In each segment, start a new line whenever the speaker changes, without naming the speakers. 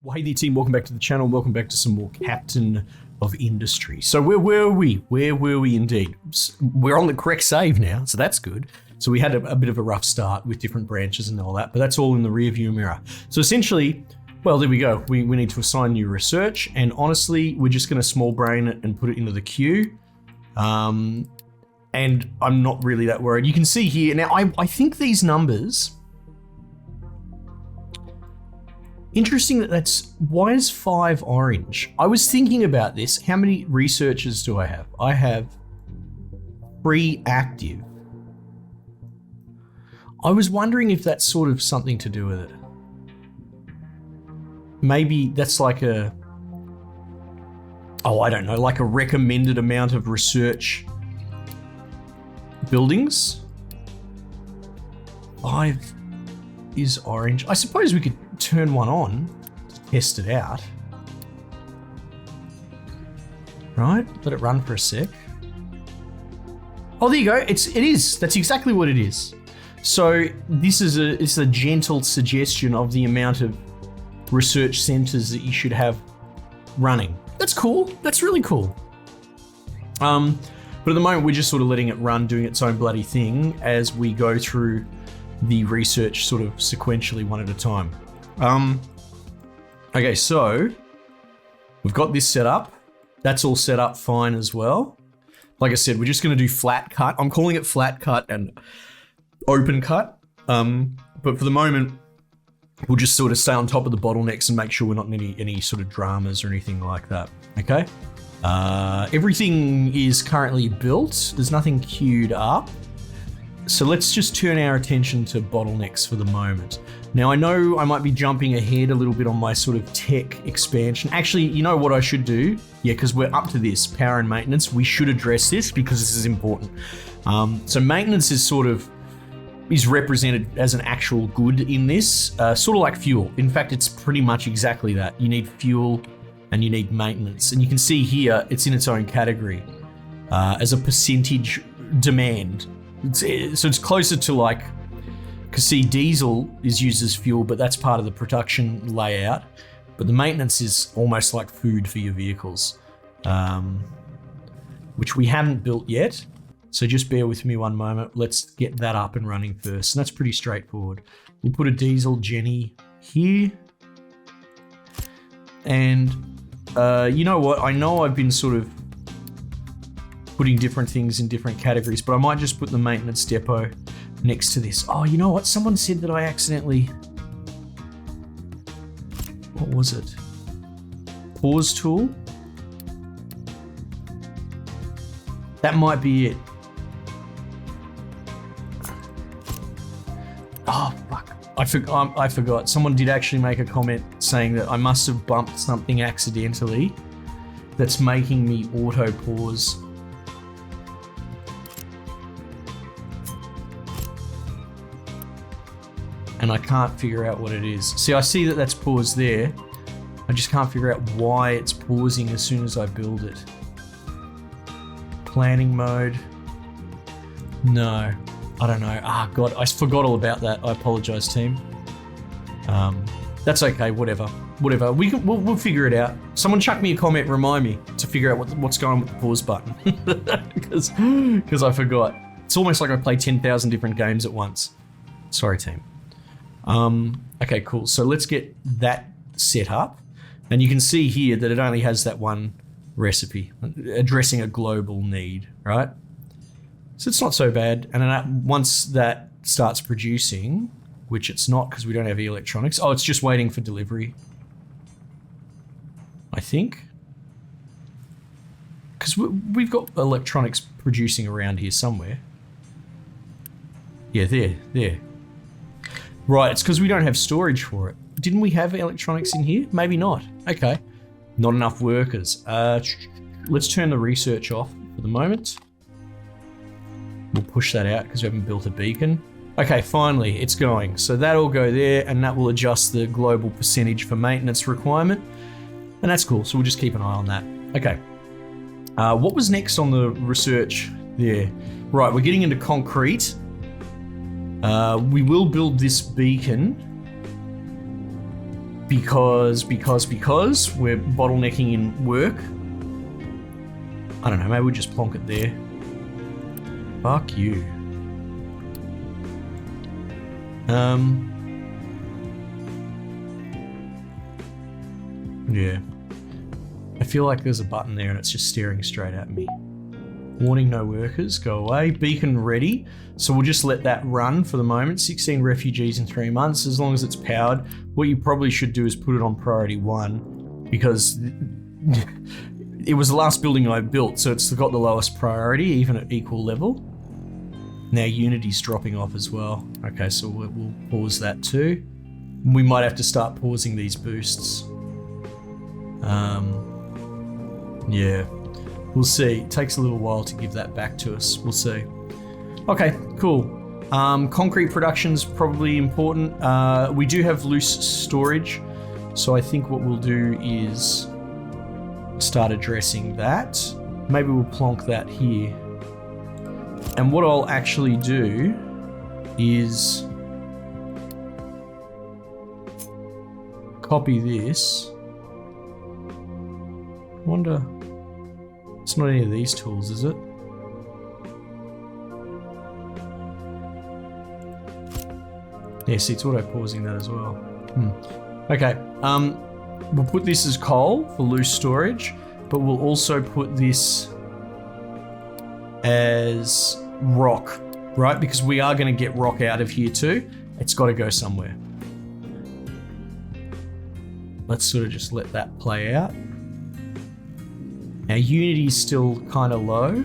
Well, hey there team, welcome back to the channel. Welcome back to some more Captain of Industry. So where were we? Where were we indeed? We're on the correct save now, so that's good. So we had a bit of a rough start with different branches and all that, but that's all in the rear view mirror. So essentially, well, there we go. We need to assign new research, and honestly, we're just gonna small brain it and put it into the queue. And I'm not really that worried. You can see here, now I think these numbers, interesting why is 5 orange? I was thinking about this. How many researchers do I have? I have 3 active. I was wondering if that's sort of something to do with it. Maybe that's like I don't know, like a recommended amount of research buildings. 5 is orange. I suppose we could turn one on to test it out. Right, let it run for a sec. Oh, there you go. It is. That's exactly what it is. So this is it's a gentle suggestion of the amount of research centers that you should have running. That's cool. That's really cool. But at the moment, we're just sort of letting it run, doing its own bloody thing as we go through the research sort of sequentially one at a time. Okay, so we've got this set up. That's all set up fine as well. Like I said, we're just going to do flat cut. I'm calling it flat cut and open cut. But for the moment, we'll just sort of stay on top of the bottlenecks and make sure we're not in any sort of dramas or anything like that. Okay. Everything is currently built. There's nothing queued up. So let's just turn our attention to bottlenecks for the moment. Now I know I might be jumping ahead a little bit on my sort of tech expansion. Actually, you know what I should do? Yeah, because we're up to this, power and maintenance. We should address this because this is important. So maintenance is represented as an actual good in this, sort of like fuel. In fact, it's pretty much exactly that. You need fuel and you need maintenance. And you can see here, it's in its own category as a percentage demand. So it's closer to like, because see, diesel is used as fuel, but that's part of the production layout. But the maintenance is almost like food for your vehicles, which we haven't built yet. So just bear with me one moment. Let's get that up and running first. And that's pretty straightforward. We'll put a diesel Jenny here. And you know what? I know I've been sort of putting different things in different categories, but I might just put the maintenance depot next to this. Oh, you know what? Someone said that I accidentally... What was it? Pause tool? That might be it. Oh, fuck. I forgot. Someone did actually make a comment saying that I must have bumped something accidentally that's making me auto pause. And I can't figure out what it is. See, I see that that's paused there. I just can't figure out why it's pausing as soon as I build it. Planning mode. No, I don't know. Ah, God, I forgot all about that. I apologize, team. That's okay, whatever. We'll figure it out. Someone chuck me a comment, remind me to figure out what's going on with the pause button. Because I forgot. It's almost like I play 10,000 different games at once. Sorry, team. Okay, cool. So let's get that set up. And you can see here that it only has that one recipe, addressing a global need, right? So it's not so bad. And then once that starts producing, which it's not because we don't have electronics. Oh, it's just waiting for delivery, I think. Because we've got electronics producing around here somewhere. Yeah, there. Right, it's because we don't have storage for it. Didn't we have electronics in here? Maybe not. Okay. Not enough workers. Let's turn the research off for the moment. We'll push that out because we haven't built a beacon. Okay, finally, it's going. So that'll go there, and that will adjust the global percentage for maintenance requirement. And that's cool, so we'll just keep an eye on that. Okay. What was next on the research there? Right, we're getting into concrete. We will build this beacon. because we're bottlenecking in work. I don't know, maybe we'll just plonk it there. Fuck you. Yeah. I feel like there's a button there and it's just staring straight at me. Warning, no workers, go away. Beacon ready. So we'll just let that run for the moment. 16 refugees in 3 months, as long as it's powered. What you probably should do is put it on priority 1 because it was the last building I built, so it's got the lowest priority, even at equal level. Now Unity's dropping off as well. Okay, so we'll pause that too. We might have to start pausing these boosts. Yeah, we'll see. It takes a little while to give that back to us. We'll see. Okay, cool. Concrete production's probably important. We do have loose storage, so I think what we'll do is start addressing that. Maybe we'll plonk that here. And what I'll actually do is copy this. I wonder, it's not any of these tools, is it? Yeah, see, it's auto-pausing that as well. Okay, we'll put this as coal for loose storage, but we'll also put this as rock, right? Because we are going to get rock out of here too. It's got to go somewhere. Let's sort of just let that play out. Now Unity's still kind of low.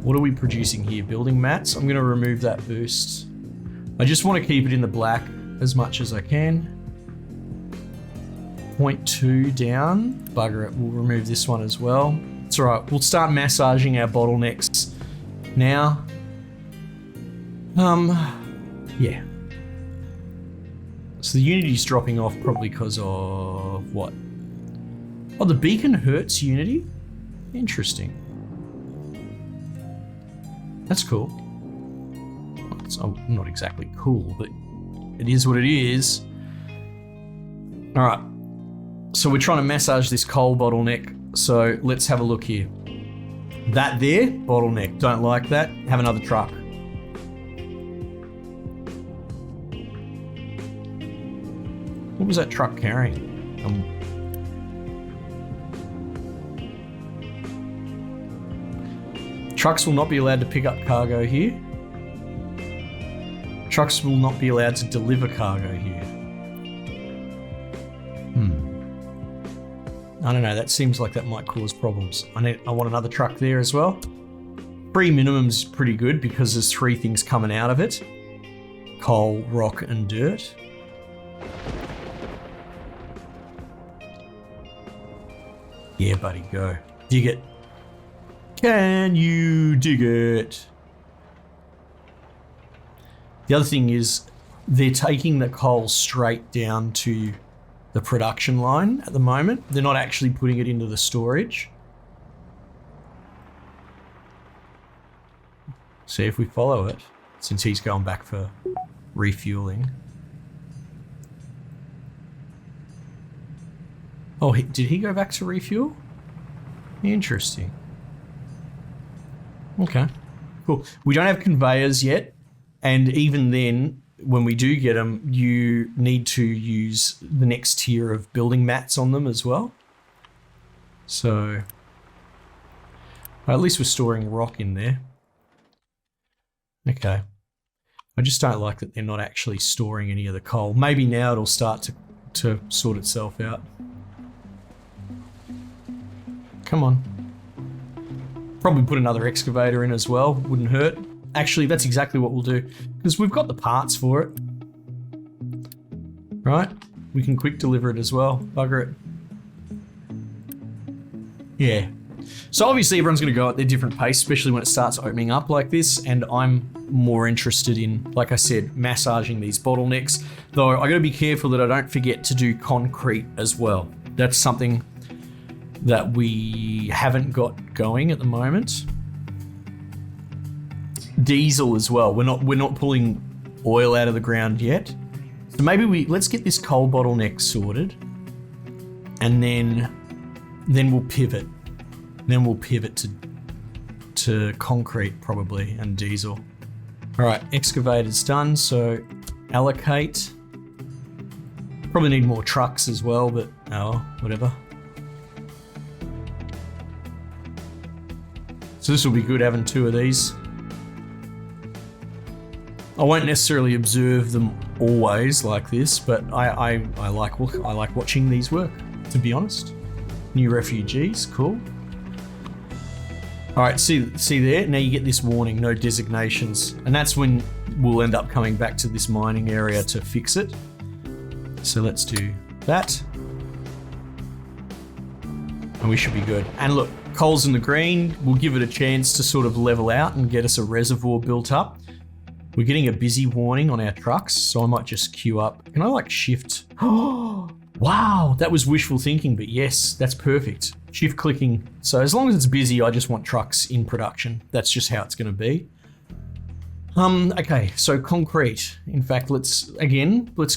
What are we producing here? Building mats? I'm going to remove that boost. I just want to keep it in the black as much as I can. 0.2 down. Bugger it. We'll remove this one as well. It's all right. We'll start massaging our bottlenecks now. Yeah. So the Unity's dropping off probably because of what? Oh, the beacon hurts Unity? Interesting. That's cool. It's not exactly cool, but it is what it is. All right. So we're trying to massage this coal bottleneck. So let's have a look here. That there, bottleneck. Don't like that. Have another truck. What was that truck carrying? Trucks will not be allowed to pick up cargo here. Trucks will not be allowed to deliver cargo here. I don't know, that seems like that might cause problems. I want another truck there as well. 3 minimum's pretty good because there's 3 things coming out of it. Coal, rock, and dirt. Yeah, buddy, go. Dig it. Can you dig it? The other thing is they're taking the coal straight down to the production line at the moment. They're not actually putting it into the storage. See if we follow it, since he's going back for refueling. Oh, did he go back to refuel? Interesting. Okay, cool. We don't have conveyors yet, and even then, when we do get them, you need to use the next tier of building mats on them as well. So, at least we're storing rock in there. Okay. I just don't like that they're not actually storing any of the coal. Maybe now it'll start to sort itself out. Come on. Probably put another excavator in as well, wouldn't hurt. Actually, that's exactly what we'll do, because we've got the parts for it. Right? We can quick deliver it as well. Bugger it. Yeah. So obviously everyone's going to go at their different pace, especially when it starts opening up like this, and I'm more interested in, like I said, massaging these bottlenecks. Though I got to be careful that I don't forget to do concrete as well. That's something that we haven't got going at the moment. Diesel as well. We're not pulling oil out of the ground yet. So maybe let's get this coal bottleneck sorted, and then we'll pivot. Then we'll pivot to concrete probably and diesel. All right, excavator's done. So allocate. Probably need more trucks as well, but oh, whatever. So this will be good having 2 of these. I won't necessarily observe them always like this, but I like watching these work, to be honest. New refugees, cool. All right, see there? Now you get this warning, no designations. And that's when we'll end up coming back to this mining area to fix it. So let's do that. And we should be good. And look, coal's in the green. We'll give it a chance to sort of level out and get us a reservoir built up. We're getting a busy warning on our trucks, so I might just queue up. Can I like shift? Oh, wow, that was wishful thinking, but yes, that's perfect. Shift clicking. So as long as it's busy, I just want trucks in production. That's just how it's going to be. Okay, so concrete. In fact, let's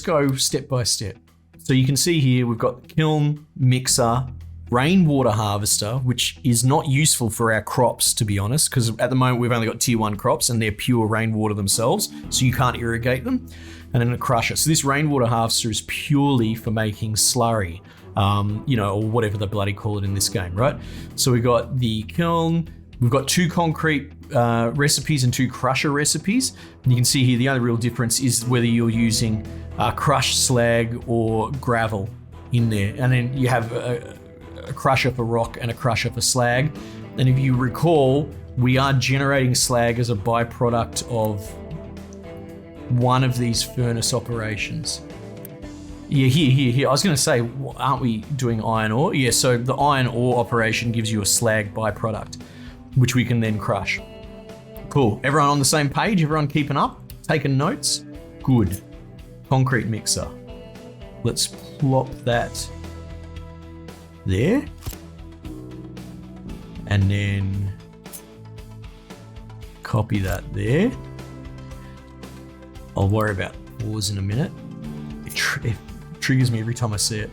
go step by step. So you can see here, we've got kiln, mixer, rainwater harvester, which is not useful for our crops, to be honest, because at the moment we've only got tier 1 crops and they're pure rainwater themselves, so you can't irrigate them. And then a crusher. So this rainwater harvester is purely for making slurry, or whatever they bloody call it in this game, right? So we've got the kiln, we've got 2 concrete recipes and 2 crusher recipes. And you can see here the only real difference is whether you're using crushed slag or gravel in there. And then you have a crusher for rock and a crusher for slag. And if you recall, we are generating slag as a byproduct of one of these furnace operations. Yeah, here. I was going to say, aren't we doing iron ore? Yeah, so the iron ore operation gives you a slag byproduct, which we can then crush. Cool. Everyone on the same page? Everyone keeping up? Taking notes? Good. Concrete mixer. Let's plop that there. And then copy that there. I'll worry about pause in a minute. It triggers me every time I see it.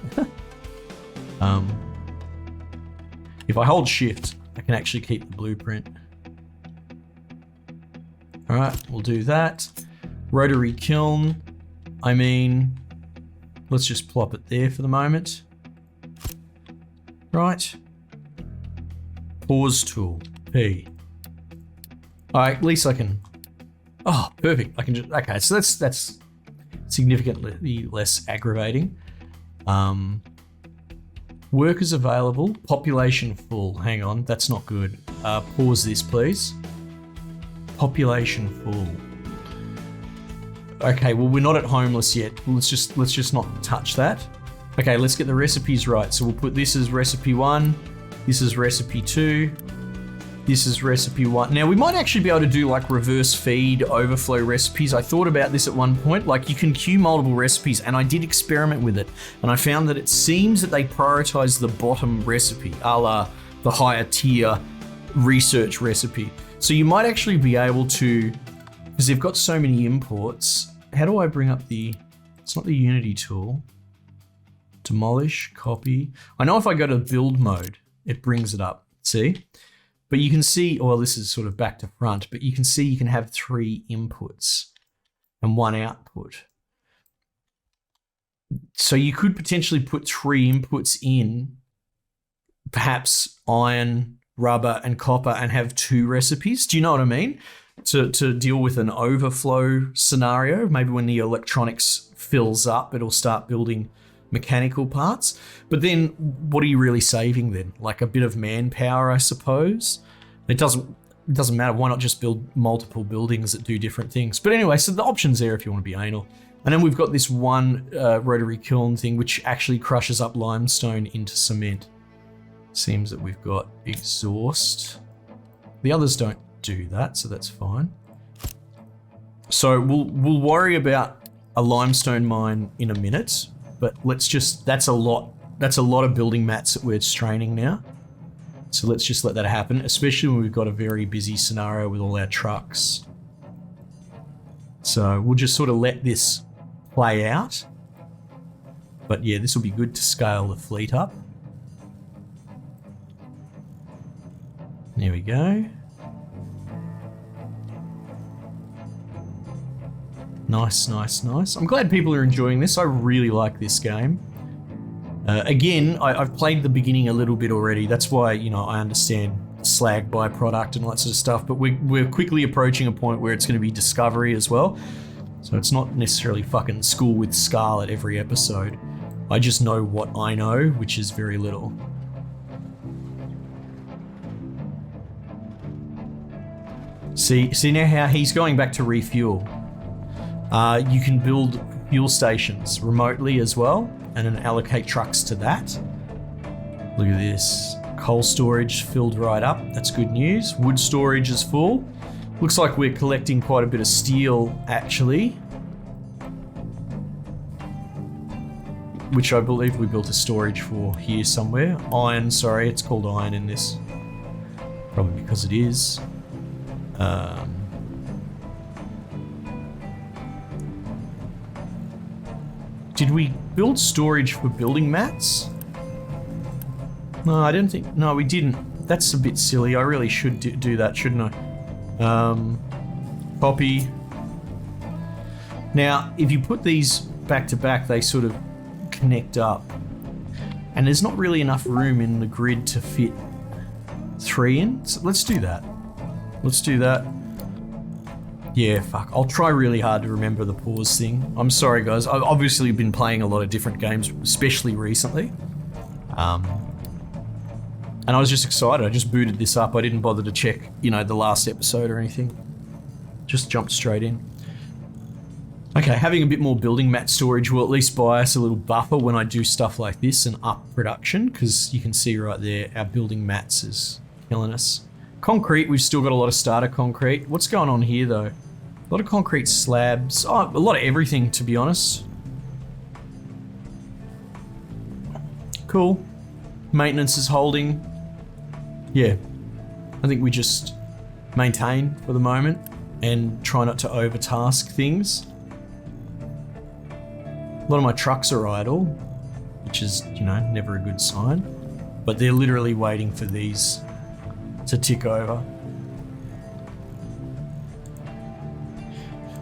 If I hold shift, I can actually keep the blueprint. All right, we'll do that. Rotary kiln. Let's just plop it there for the moment. Right. Pause tool, P. All right, at least I can, oh, perfect. I can just, okay, so that's significantly less aggravating. Workers available, population full. Hang on, that's not good. Pause this, please. Population full. Okay, well, we're not at homeless yet. Let's just not touch that. Okay, let's get the recipes right. So we'll put this as recipe 1. This is recipe 2. This is recipe 1. Now we might actually be able to do like reverse feed overflow recipes. I thought about this at one point, like you can queue multiple recipes, and I did experiment with it. And I found that it seems that they prioritize the bottom recipe, a la the higher tier research recipe. So you might actually be able to, because they've got so many imports. How do I bring up it's not the Unity tool. Demolish, copy. I know if I go to build mode, it brings it up, see? But you can see, well, this is sort of back to front, but you can see you can have 3 inputs and 1 output. So you could potentially put 3 inputs in, perhaps iron, rubber, and copper, and have 2 recipes. Do you know what I mean? To deal with an overflow scenario, maybe when the electronics fills up, it'll start building mechanical parts. But then what are you really saving then? Like a bit of manpower, I suppose. It doesn't matter. Why not just build multiple buildings that do different things? But anyway, so the option's there if you want to be anal. And then we've got this one rotary kiln thing, which actually crushes up limestone into cement. Seems that we've got exhaust. The others don't do that, so that's fine. So we'll worry about a limestone mine in a minute. But that's a lot of building mats that we're straining now. So let's just let that happen, especially when we've got a very busy scenario with all our trucks. So we'll just sort of let this play out. But yeah, this will be good to scale the fleet up. There we go. Nice, nice, nice. I'm glad people are enjoying this. I really like this game. Again, I've played the beginning a little bit already. That's why, you know, I understand slag byproduct and all that sort of stuff. But we're quickly approaching a point where it's going to be discovery as well. So it's not necessarily fucking school with Scarlet every episode. I just know what I know, which is very little. See now how he's going back to refuel. You can build fuel stations remotely as well, and then allocate trucks to that. Look at this. Coal storage filled right up. That's good news. Wood storage is full. Looks like we're collecting quite a bit of steel, actually. Which I believe we built a storage for here somewhere. Iron, sorry, it's called iron in this. Probably because it is. Did we build storage for building mats? No, I don't think... No, we didn't. That's a bit silly. I really should do that, shouldn't I? Copy. Now, if you put these back to back, they sort of connect up. And there's not really enough room in the grid to fit 3 in. So let's do that. Let's do that. Yeah, fuck. I'll try really hard to remember the pause thing. I'm sorry, guys. I've obviously been playing a lot of different games, especially recently. And I was just excited. I just booted this up. I didn't bother to check, you know, the last episode or anything. Just jumped straight in. Okay, having a bit more building mat storage will at least buy us a little buffer when I do stuff like this and up production, because you can see right there, our building mats is killing us. Concrete, we've still got a lot of starter concrete. What's going on here, though? A lot of concrete slabs. Oh, a lot of everything, to be honest. Cool. Maintenance is holding. Yeah. I think we just maintain for the moment and try not to overtask things. A lot of my trucks are idle, which is, you know, never a good sign. But they're literally waiting for these to tick over.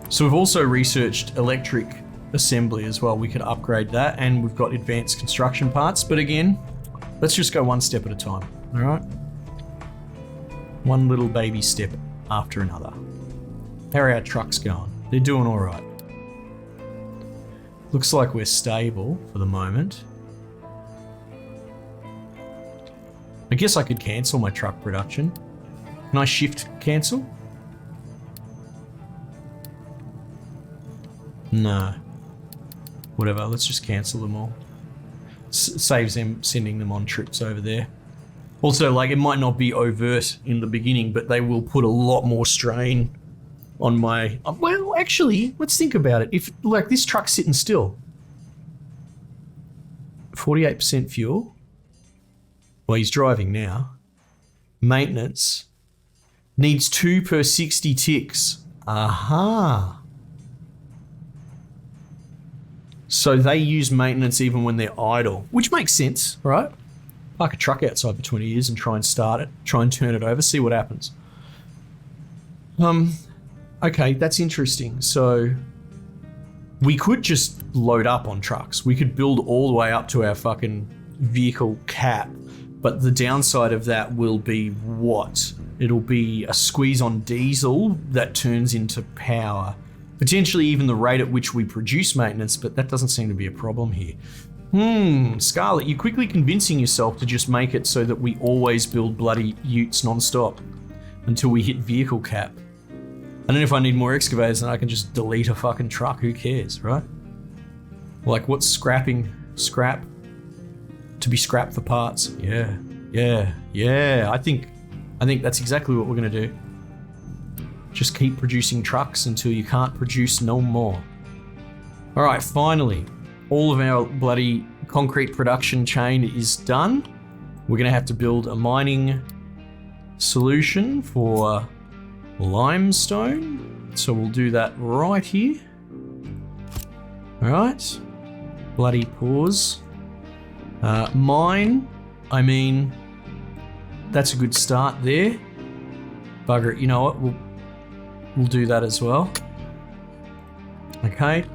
So we've also researched electric assembly as well. We could upgrade that, and we've got advanced construction parts. But again, let's just go one step at a time, all right? One little baby step after another. How are our trucks going? They're doing all right. Looks like we're stable for the moment. I guess I could cancel my truck production. Can I shift cancel? No. Whatever, let's just cancel them all. Saves them sending them on trips over there. Also, like, it might not be overt in the beginning, but they will put a lot more strain on my... Well, actually, let's think about it. If, like, this truck's sitting still. 48% fuel. Well, he's driving now. Maintenance. Needs 2 per 60 ticks. Aha. So they use maintenance even when they're idle, which makes sense, right? Park a truck outside for 20 years and try and start it, try and turn it over, see what happens. Okay, that's interesting. So we could just load up on trucks. We could build all the way up to our fucking vehicle cap, but the downside of that will be what? It'll be a squeeze on diesel that turns into power. Potentially even the rate at which we produce maintenance, but that doesn't seem to be a problem here. Scarlet, you're quickly convincing yourself to just make it so that we always build bloody utes non-stop until we hit vehicle cap. And then if I need more excavators, then I can just delete a fucking truck. Who cares, right? Like, what's scrapping? Scrap? To be scrapped for parts. Yeah. I think that's exactly what we're gonna do. Just keep producing trucks until you can't produce no more. All right, finally, all of our bloody concrete production chain is done. We're gonna have to build a mining solution for limestone. So we'll do that right here. Alright. Bloody pause. Mine, I mean, that's a good start there. Bugger it, you know what, we'll do that as well. Okay.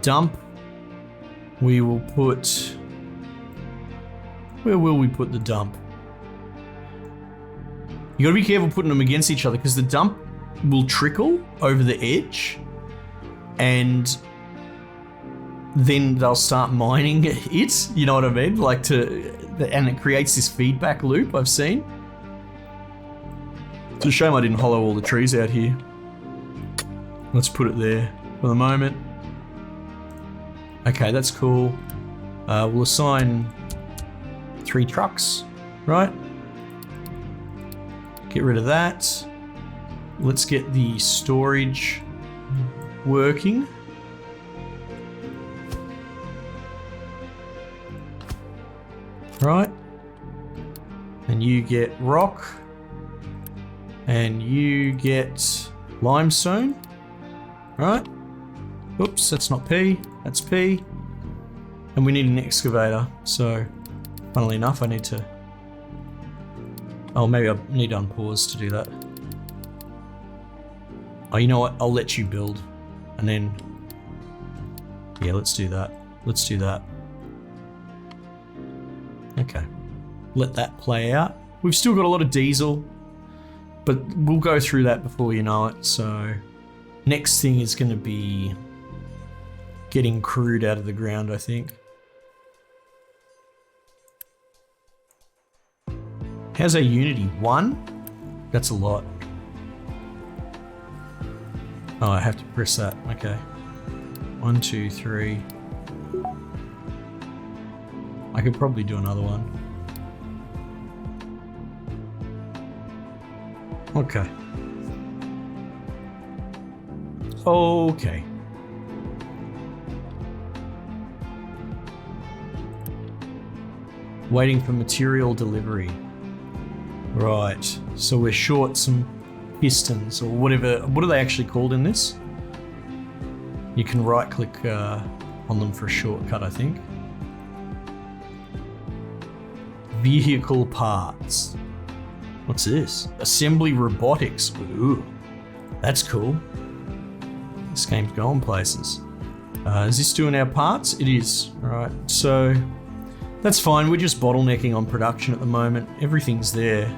Dump. We will put... Where will we put the dump? You gotta be careful putting them against each other because the dump will trickle over the edge and then they'll start mining it, you know what I mean? And it creates this feedback loop I've seen. It's a shame I didn't hollow all the trees out here. Let's put it there for the moment. Okay, that's cool. We'll assign 3 trucks, right? Get rid of that. Let's get the storage working. Right. And you get rock. And you get limestone. Right. Oops, that's not P. That's P. And we need an excavator. So, funnily enough, I need to... Oh, maybe I need to unpause to do that. Oh, you know what? I'll let you build. And then... Yeah, let's do that. Let's do that. Okay. Let that play out. We've still got a lot of diesel. But we'll go through that before you know it. So, next thing is going to be... getting crude out of the ground, I think. How's our unity? 1? That's a lot. Oh, I have to press that. Okay. 1, 2, 3. I could probably do another one. Okay. Okay. Waiting for material delivery. Right, so we're short some pistons or whatever. What are they actually called in this? You can right click on them for a shortcut, I think. Vehicle parts. What's this? Assembly robotics. Ooh, that's cool. This game's going places. Is this doing our parts? It is. All right, so that's fine. We're just bottlenecking on production at the moment. Everything's there.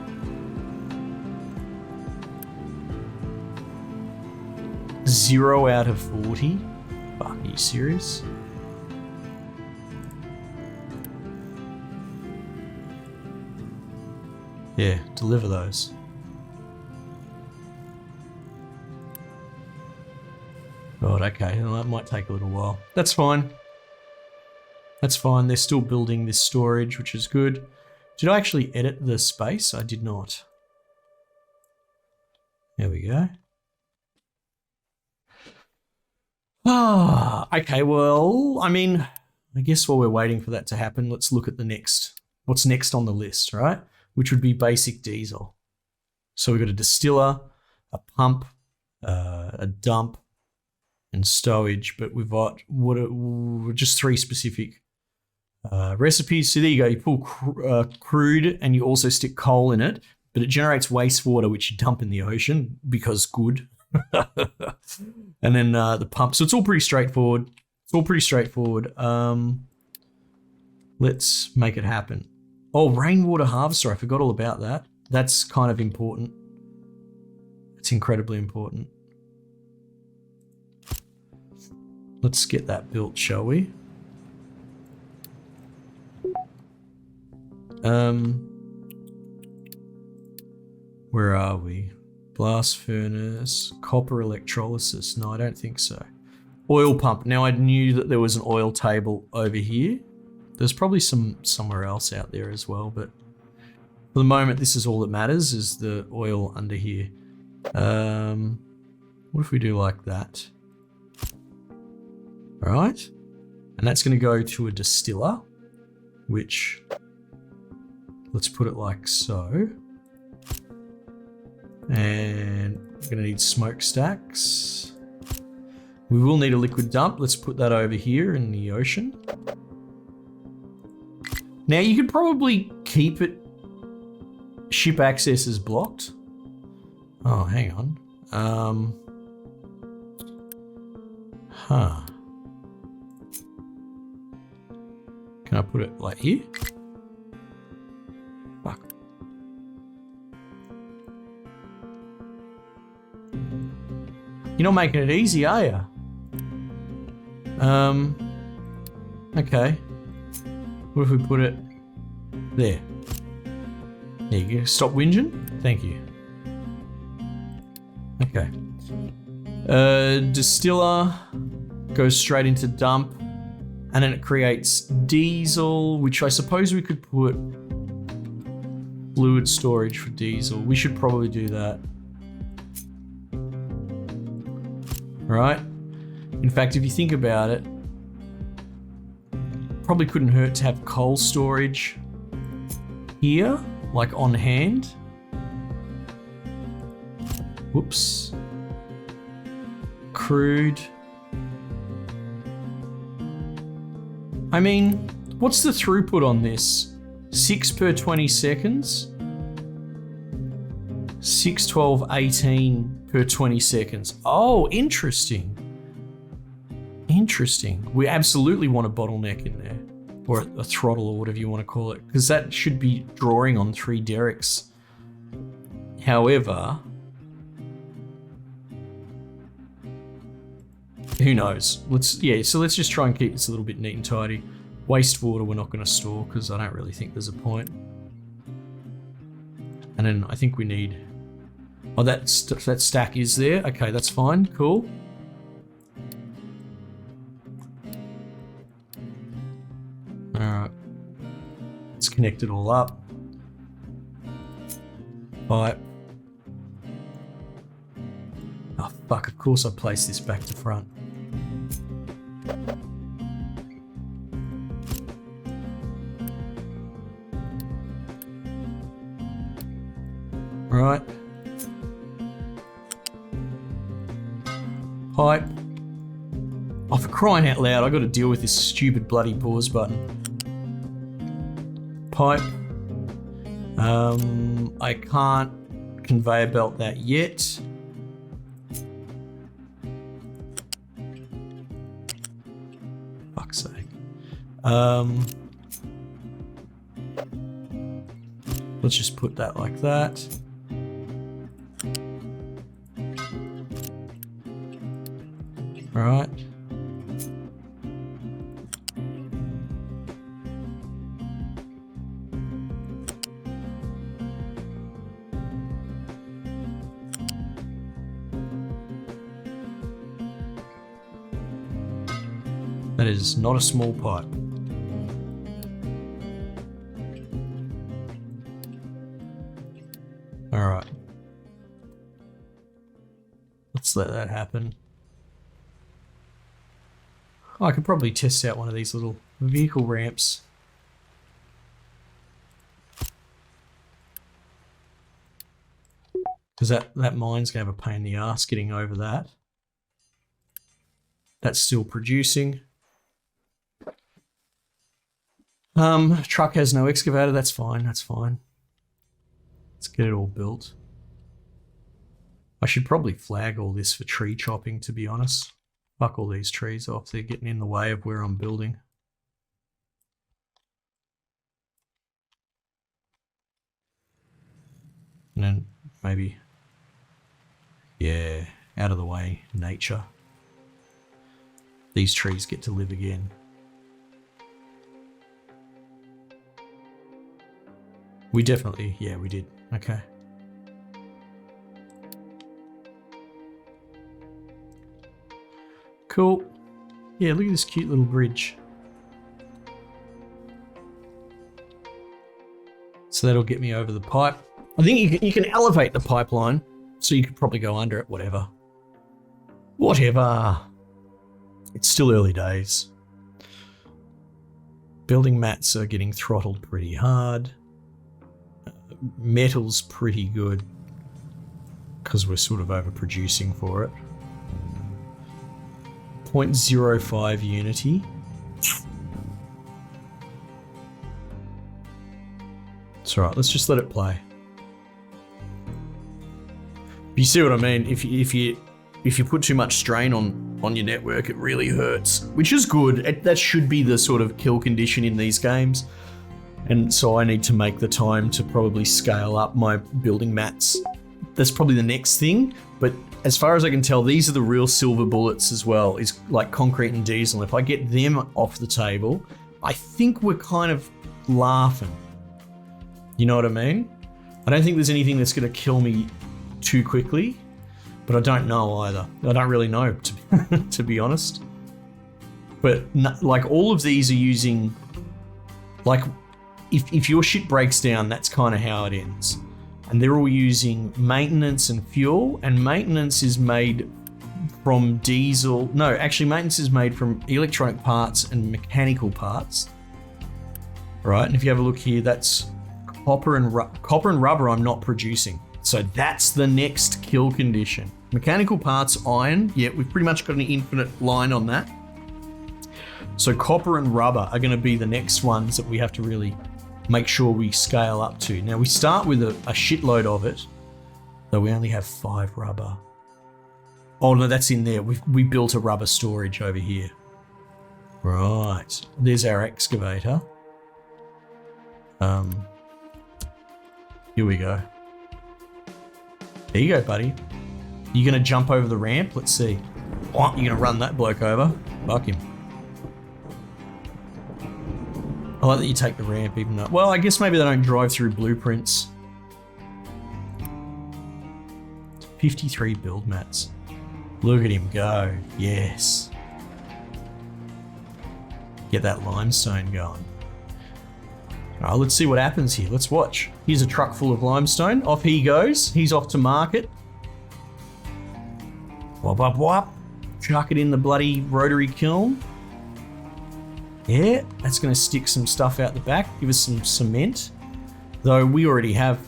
Zero out of 40? Fuck, are you serious? Yeah, deliver those. God, okay, well, that might take a little while. That's fine. That's fine, they're still building this storage, which is good. Did I actually edit the space? I did not. There we go. Ah, okay, well, I mean, I guess while we're waiting for that to happen, let's look at the next, what's next on the list, right? Which would be basic diesel. So we've got a distiller, a pump, a dump, and stowage, but we've got just 3 specific recipes. So there you go, you pull crude and you also stick coal in it, but it generates wastewater which you dump in the ocean because good. And then the pump. So it's all pretty straightforward. It's all pretty straightforward. Let's make it happen. Oh, rainwater harvester. I forgot all about that. That's kind of important. It's incredibly important. Let's get that built, shall we? Where are we? Blast furnace, copper electrolysis. No, I don't think so. Oil pump. Now I knew that there was an oil table over here. There's probably somewhere else out there as well, but for the moment, this is all that matters, is the oil under here. What if we do like that? All right. And that's going to go to a distiller, which, let's put it like so. And we're going to need smokestacks. We will need a liquid dump. Let's put that over here in the ocean. Now you could probably keep it. Ship access is blocked. Oh, hang on. Can I put it like here? Fuck. You're not making it easy, are you? Okay. What if we put it there? There you go. Stop whinging. Thank you. Okay. Distiller goes straight into dump, and then it creates diesel, which I suppose we could put fluid storage for diesel. We should probably do that. Right? In fact, if you think about it, probably couldn't hurt to have coal storage here, like on hand. Whoops. Crude. I mean, what's the throughput on this? 6 per 20 seconds? 6, 12, 18 per 20 seconds. Oh, interesting. Interesting. We absolutely want a bottleneck in there, or a throttle, or whatever you want to call it, because that should be drawing on 3 derricks. However, who knows? So let's just try and keep this a little bit neat and tidy. Wastewater we're not going to store because I don't really think there's a point. And then I think we need... Oh, that stack is there. Okay, that's fine. Cool. Alright. Let's connect it all up. Pipe. Oh, fuck. Of course I placed this back to front. Right. Pipe. Oh, for crying out loud, I got to deal with this stupid bloody pause button. Pipe. I can't conveyor belt that yet. Fuck's sake. Let's just put that like that. All right. That is not a small pipe. All right. Let's let that happen. Oh, I could probably test out one of these little vehicle ramps. Because that mine's going to have a pain in the ass getting over that. That's still producing. Truck has no excavator, that's fine, that's fine. Let's get it all built. I should probably flag all this for tree chopping, to be honest. Fuck all these trees off, they're getting in the way of where I'm building. And then maybe, yeah, out of the way, nature. These trees get to live again. We definitely, yeah, we did. Okay. Cool. Yeah, look at this cute little bridge. So that'll get me over the pipe. I think you can elevate the pipeline, so you could probably go under it, whatever. Whatever. It's still early days. Building mats are getting throttled pretty hard. Metal's pretty good because we're sort of overproducing for it. 0.05 unity. It's alright, let's just let it play. You see what I mean? If you put too much strain on your network, it really hurts, which is good. That should be the sort of kill condition in these games. And so I need to make the time to probably scale up my building mats. That's probably the next thing. But as far as I can tell, these are the real silver bullets as well, is like concrete and diesel. If I get them off the table, I think we're kind of laughing. You know what I mean? I don't think there's anything that's going to kill me too quickly, but I don't know either. I don't really know, to be honest. But like all of these are using, like if your shit breaks down, that's kind of how it ends. And they're all using maintenance and fuel, and maintenance is made from diesel. No, actually maintenance is made from electronic parts and mechanical parts. Right, and if you have a look here, that's copper and rubber I'm not producing. So that's the next kill condition. Mechanical parts, iron, yeah, we've pretty much got an infinite line on that. So copper and rubber are gonna be the next ones that we have to really make sure we scale up to. Now we start with a shitload of it, though we only have 5 rubber. Oh no, that's in there. We built a rubber storage over here. Right, there's our excavator. Here we go. There you go, buddy. You gonna jump over the ramp? Let's see. Oh, you're gonna run that bloke over? Fuck him. I like that you take the ramp even though... Well, I guess maybe they don't drive through blueprints. 53 build mats. Look at him go. Yes. Get that limestone going. Alright, let's see what happens here. Let's watch. Here's a truck full of limestone. Off he goes. He's off to market. Wop, wop, wop. Chuck it in the bloody rotary kiln. Yeah, that's going to stick some stuff out the back. Give us some cement. Though we already have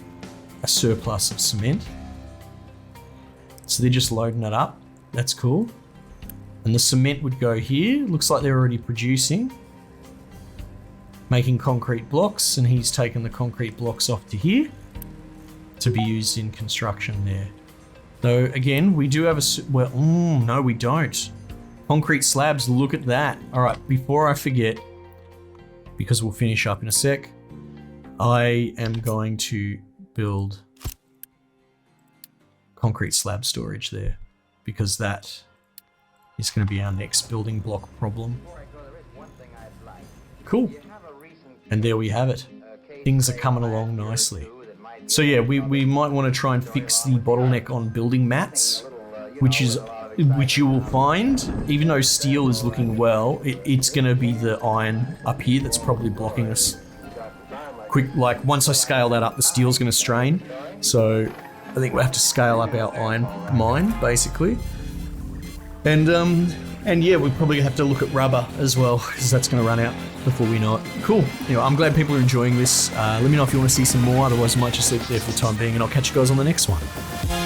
a surplus of cement. So they're just loading it up. That's cool. And the cement would go here. Looks like they're already producing. Making concrete blocks, and he's taken the concrete blocks off to here to be used in construction there. Though again, we do have well, no we don't. Concrete slabs, look at that. All right, before I forget, because we'll finish up in a sec, I am going to build concrete slab storage there, because that is going to be our next building block problem. Cool. And there we have it. Things are coming along nicely. So yeah, we might want to try and fix the bottleneck on building mats, which you will find, even though steel is looking well, it's going to be the iron up here that's probably blocking us. Like once I scale that up, the steel's going to strain. So I think we'll have to scale up our iron mine, basically. And yeah, we probably have to look at rubber as well, because that's going to run out before we know it. Cool. Anyway, I'm glad people are enjoying this. Let me know if you want to see some more, otherwise I might just leave it there for the time being, and I'll catch you guys on the next one.